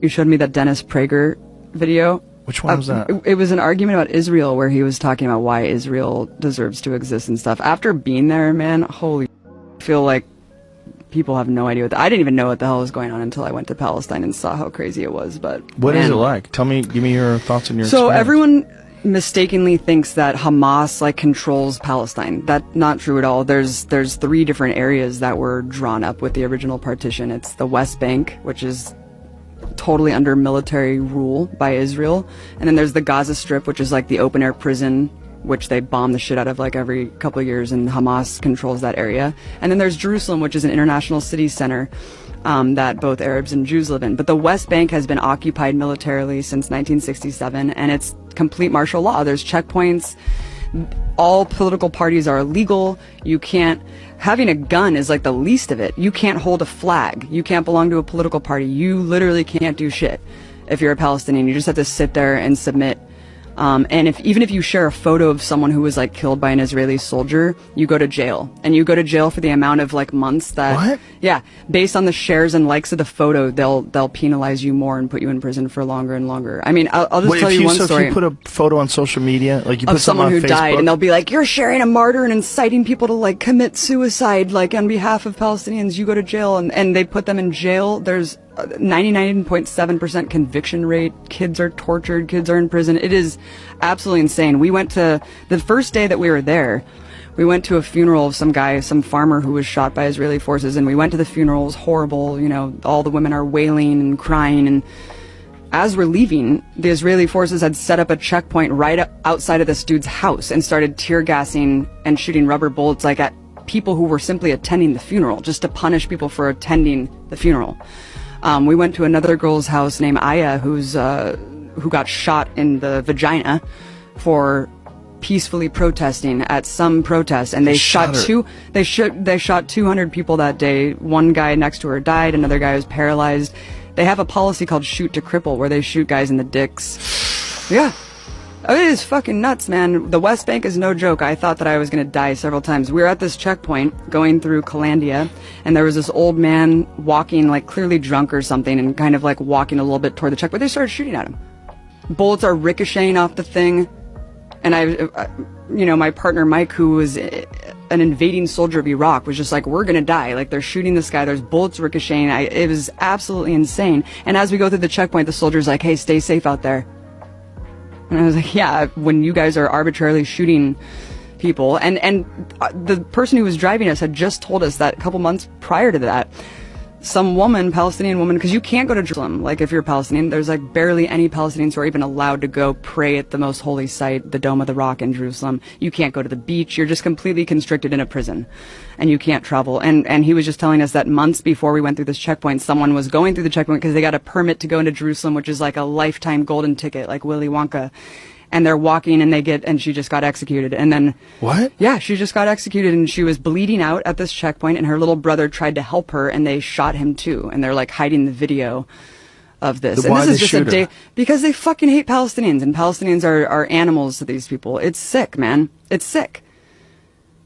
you showed me that Dennis Prager video. Which one was that? It was an argument about Israel where he was talking about why Israel deserves to exist and stuff. After being there, man, holy, I feel like people have no idea I didn't even know what the hell was going on until I went to Palestine and saw how crazy it was. But what is it like? Give me your thoughts and your So experience. Everyone mistakenly thinks that Hamas like controls Palestine. That's not true at all. There's 3 different areas that were drawn up with the original partition. It's the West Bank, which is totally under military rule by Israel, and then there's the Gaza Strip, which is like the open air prison, which they bomb the shit out of like every couple of years, and Hamas controls that area. And then there's Jerusalem, which is an international city center that both Arabs and Jews live in. But the West Bank has been occupied militarily since 1967, and it's complete martial law. There's checkpoints. All political parties are illegal. You can't, having a gun is like the least of it. You can't hold a flag. You can't belong to a political party. You literally can't do shit if you're a Palestinian. You just have to sit there and submit. And even if you share a photo of someone who was like killed by an Israeli soldier, you go to jail, and you go to jail for the amount of like months that, what? Yeah, based on the shares and likes of the photo, they'll penalize you more and put you in prison for longer and longer. I mean, I'll just tell you one story. If you put a photo on social media, like you put of someone who died, and they'll be like, you're sharing a martyr and inciting people to like commit suicide, like on behalf of Palestinians, you go to jail, and they put them in jail. There's 99.7% conviction rate. Kids are tortured. Kids are in prison. It is absolutely insane. We went to, the first day that we were there, we went to a funeral of some guy, some farmer who was shot by Israeli forces, and we went to the funeral. It was horrible. You know, all the women are wailing and crying, and as we're leaving, the Israeli forces had set up a checkpoint right outside of this dude's house and started tear gassing and shooting rubber bullets like at people who were simply attending the funeral, just to punish people for attending the funeral. We went to another girl's house named Aya, who got shot in the vagina for peacefully protesting at some protest, and they shot 200 people that day. One guy next to her died, another guy was paralyzed. They have a policy called shoot to cripple, where they shoot guys in the dicks. Yeah. Oh, it is fucking nuts, man. The West Bank is no joke. I thought that I was going to die several times. We were at this checkpoint going through Calandia, and there was this old man walking, like clearly drunk or something, and kind of like walking a little bit toward the checkpoint. They started shooting at him. Bullets are ricocheting off the thing. And my partner Mike, who was an invading soldier of Iraq, was just like, we're going to die. Like, they're shooting this guy. There's bullets ricocheting. It was absolutely insane. And as we go through the checkpoint, the soldier's like, hey, stay safe out there. And I was like, yeah, when you guys are arbitrarily shooting people. And the person who was driving us had just told us that a couple months prior to that, some woman, Palestinian woman, because you can't go to Jerusalem. Like, if you're Palestinian, there's like barely any Palestinians who are even allowed to go pray at the most holy site, the Dome of the Rock in Jerusalem. You can't go to the beach. You're just completely constricted in a prison, and you can't travel. And he was just telling us that months before we went through this checkpoint, someone was going through the checkpoint because they got a permit to go into Jerusalem, which is like a lifetime golden ticket, like Willy Wonka. And they're walking, and she just got executed. And then... What? Yeah, she just got executed, and she was bleeding out at this checkpoint, and her little brother tried to help her, and they shot him too. And they're like hiding the video of this. Why and this is just shoot a day... her? Because they fucking hate Palestinians, and Palestinians are animals to these people. It's sick, man. It's sick.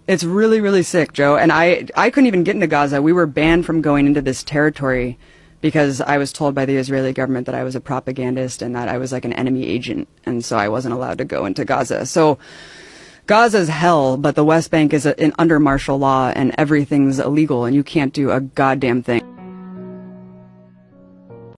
It's really, really sick, Joe. And I couldn't even get into Gaza. We were banned from going into this territory because I was told by the Israeli government that I was a propagandist and that I was like an enemy agent, and so I wasn't allowed to go into Gaza. So Gaza's hell, but the West Bank is under martial law, and everything's illegal, and you can't do a goddamn thing.